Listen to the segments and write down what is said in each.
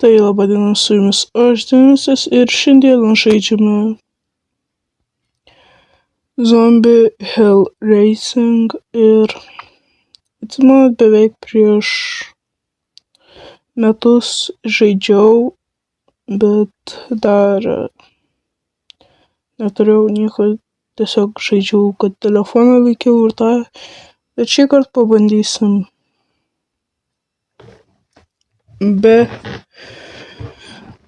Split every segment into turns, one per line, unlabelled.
Tai laba diena, su jumis aš Denisas ir šiandien žaidžiame Zombie Hell Racing ir atsimenat, beveik prieš metus žaidžiau, bet dar neturėjau nieko, tiesiog žaidžiau, kad telefoną laikiau ir tą, bet šį kartą pabandysim be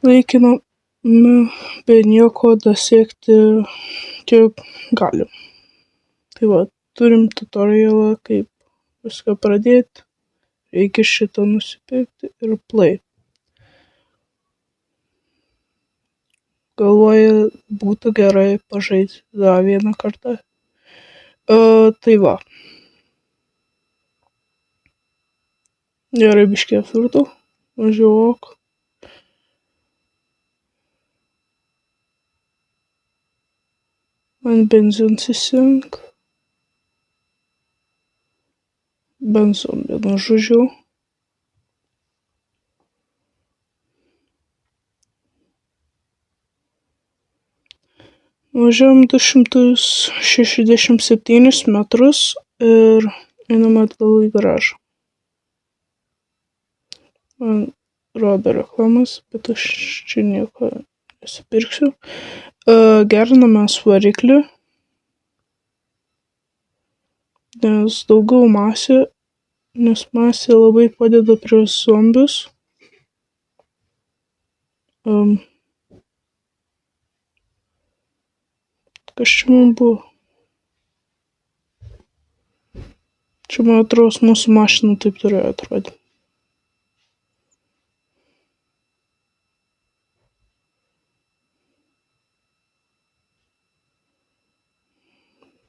laikino, be nieko dasiekti kiek galim. Tai va, turim tutorialą, kaip viską pradėti, reikia šitą nusipirkti ir play. Galvoju, būtų gerai pažaisti dar vieną kartą. Tai va. Gerai, biškį apvirtų, važiuok. Man benzins įsink. Benzombį nužudžiau. Važiuojam 267 metrus ir einam atgal į garažą. Man rodo reklamas, bet aš čia nieko nesipirksiu. Gerinamės variklį, nes daugiau masė, nes masė labai padeda prieš zombius. Kas čia man buvo? Čia, man atrodo, mūsų mašina taip turėjo atrodyti.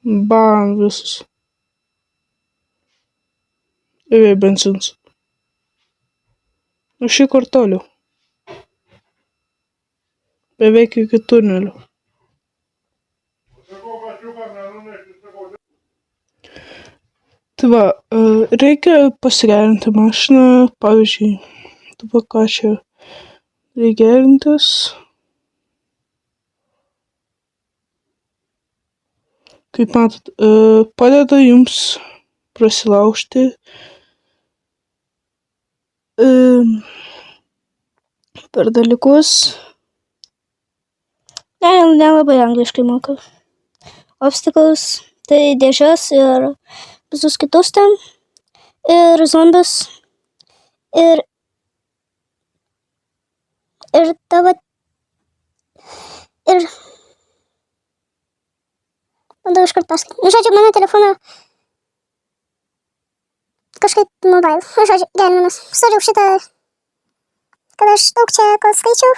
Bam, visus. Ir benzins. Nu šį kartolių. Beveik iki tunelio. Tai va, reikia pasigerinti mašiną, pavyzdžiui, dabar ką čia reikia gerintis. Kaip matot, padeda jums prasilaužti per dalykus. Nelabai angliškai moku. Obstacles, tai dėžes ir visus kitus ten. Ir zombius. Ir tavo. Ir bandau iškart pasakyti. Nu, žodžiu, mano telefoną kažkaip mobile. Nu, žodžiu, gerinamas. Sorry už šitą, kad aš daug čia kol skaičiau.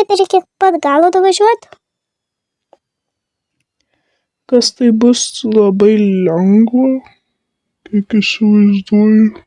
taip ir iki pat galo nuvažiuoti?
Kas tai bus labai lengva, kiek įsivaizduoju.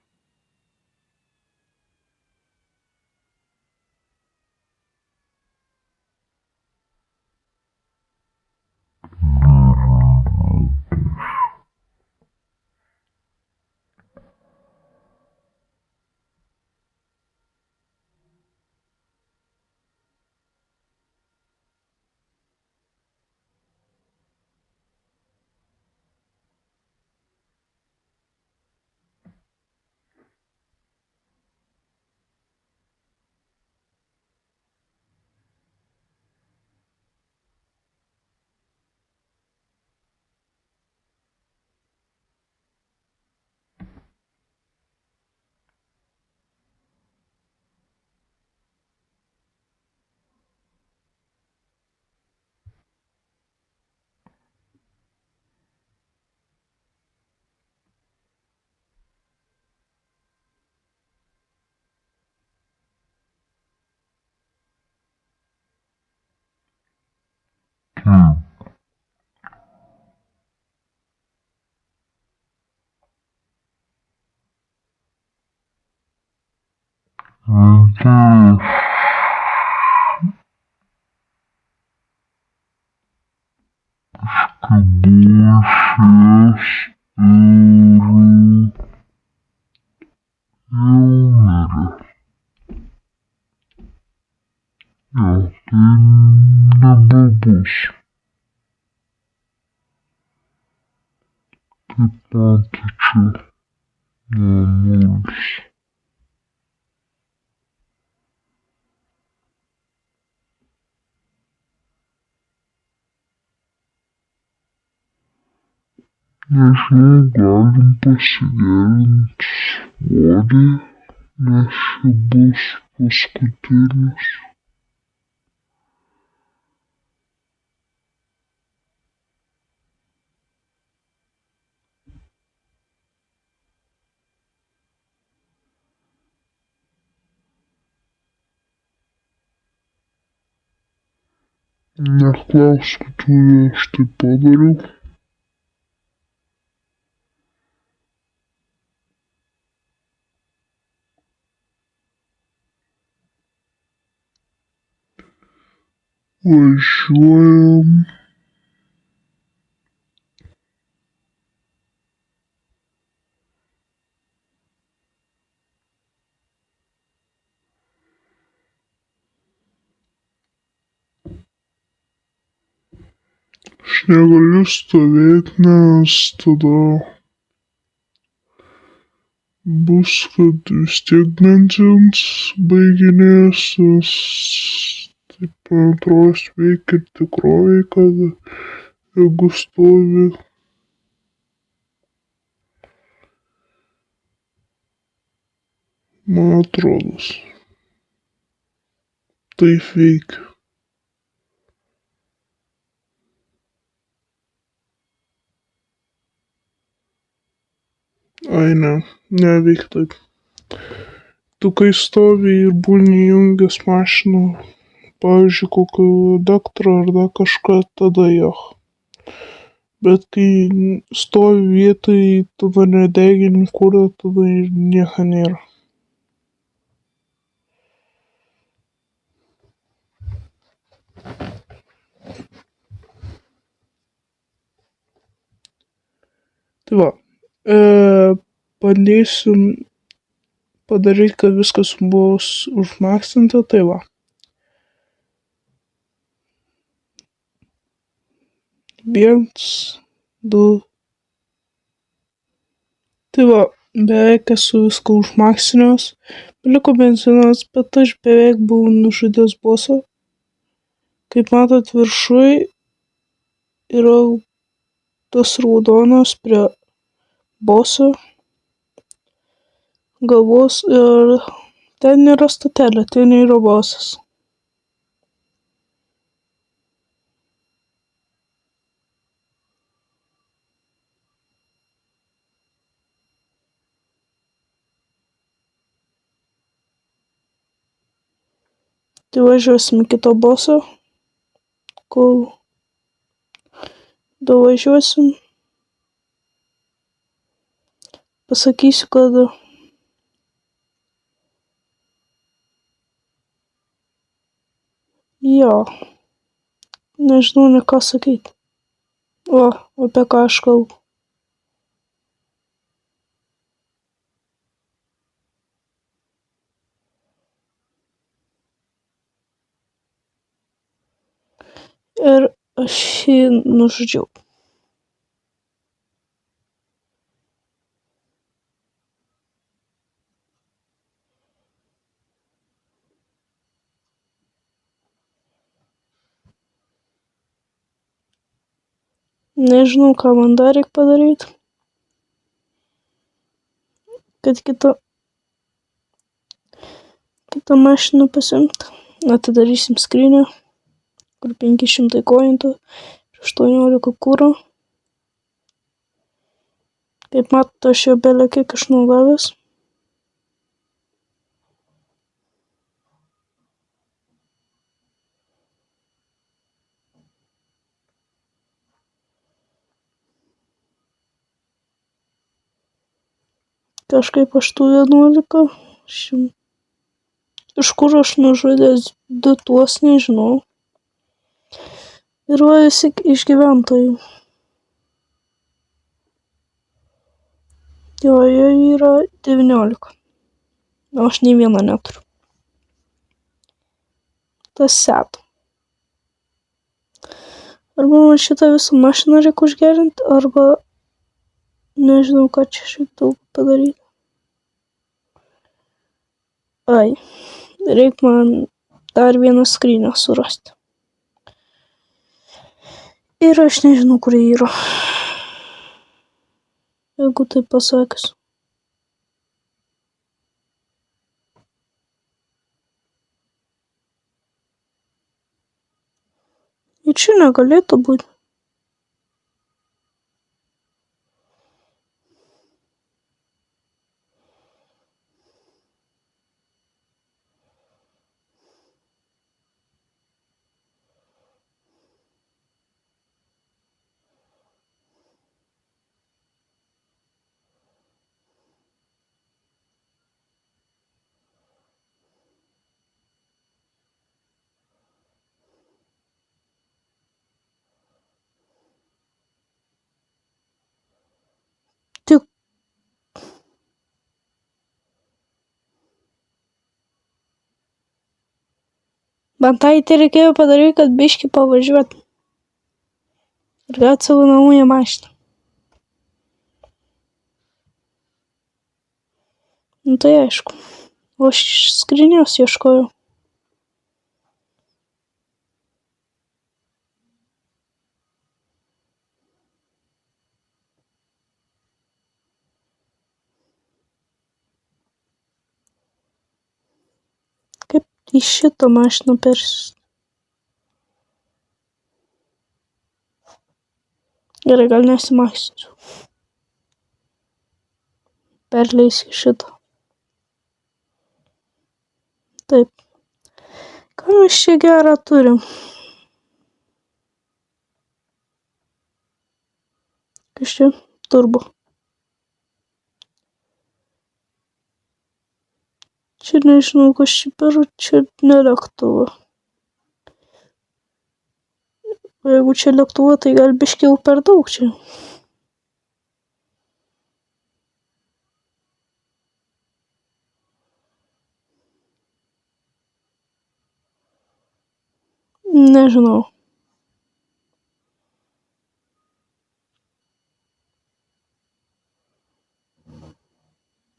Nebebus. Kaip man tai čia nenulis. Nežinau, galim pasigerinti svorį, nes čia bus paskutinis. Neklausk, kodėl aš tai padariau. Važiuojam. Aš negaliu stovėti, nes tada bus, kad vis tiek benzins baiginėsis. Taip atros veikia ir tikrovėj, kad jeigu stovi. Man atrodos. Taip veikia. Ai ne, neveikia taip. Tu kai stovi ir būni įjungęs mašiną, pavyzdžiui, kokį elektrą ar dar kažką, tada jo. Bet kai stovi vietoj, tada nedegini kurą, tada ir nieko nėra. Tai va, bandysim padaryti, kad viskas bus užmaksinta, tai va. 1, 2. Tai va, beveik esu viską užmaksinęs. Liko benzinas, bet aš beveik buvau nužudęs bosą. Kaip matot, viršuj yra tas raudonas prie boso galvos ir ten yra stotelė, ten yra bosas. Tai važiuosim iki to boso, kol davažiuosim. Pasakysiu, kad jo, nežinau ne ką sakyti. O, apie ką aš kalbu. Ir aš jį nužudžiau. Nežinau, ką man dar reikia padaryti, kad kitą mašiną pasiimti. Atidarysim skrynią, kur 500 kointų ir 18 kūro. Kaip matote, aš jau belė kiek išnaudojęs. Kažkaip 8:11. Iš kur aš nužudęs 2 tuos, nežinau. Ir va visi iš gyventojų. Jo yra 19. O aš nei vieną neturiu. Tas sėda. Arba man šitą visą mašiną reikia užgerinti, arba nežinau, ką čia šiek daug padaryti. Ai, reikia man dar vieną skrynę surasti. Ir aš nežinau, kur jį yra. Jeigu taip pasakius. Ir čia negalėtų būti. Tik man tai reikėjo padaryti, kad biškį pavažiuot. Ir gauti savo naują mašiną. Nu tai aišku. O aš skrynios ieškojau. Kaip į šitą mašiną persėsti. Gerai, gal nesimaksisiu. Perleisiu šitą. Taip. Ką mes čia gerą turim? Kas čia? Turbo. Čia nežinau, kas čia per, čia ne lėktuvo. O jeigu čia lėktuvo, tai gal biškį jau per daug čia. Nežinau.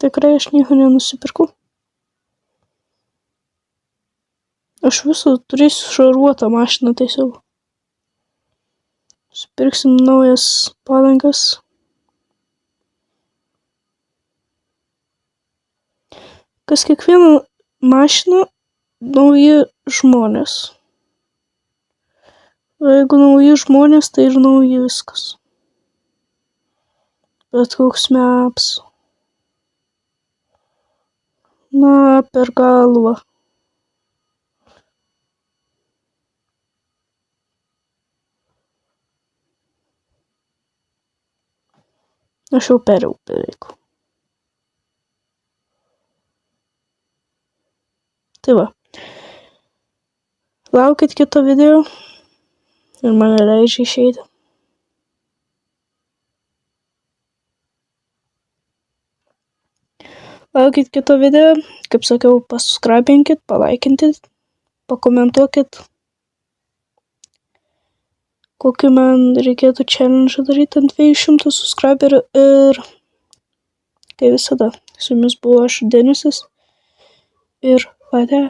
Tikrai aš nieko nenusipirkau. Aš visą turėsiu šaruotą mašiną tiesiog. Supirksim naujas padangas. Kas kiekvieną mašiną nauji žmonės. O jeigu nauji žmonės, tai ir nauji viskas. Bet koks meps. Na, per galvą.
Aš jau perėjau beveik. Tai va. Laukit kito video ir mane leidžia išeiti. Laukit kito video, kaip sakiau, pasubscribinkit, palaikinkit, pakomentuokit, kokį man reikėtų challenge daryti ant 200 subscriberių ir kaip visada, su jumis buvo aš, Denisas ir ate.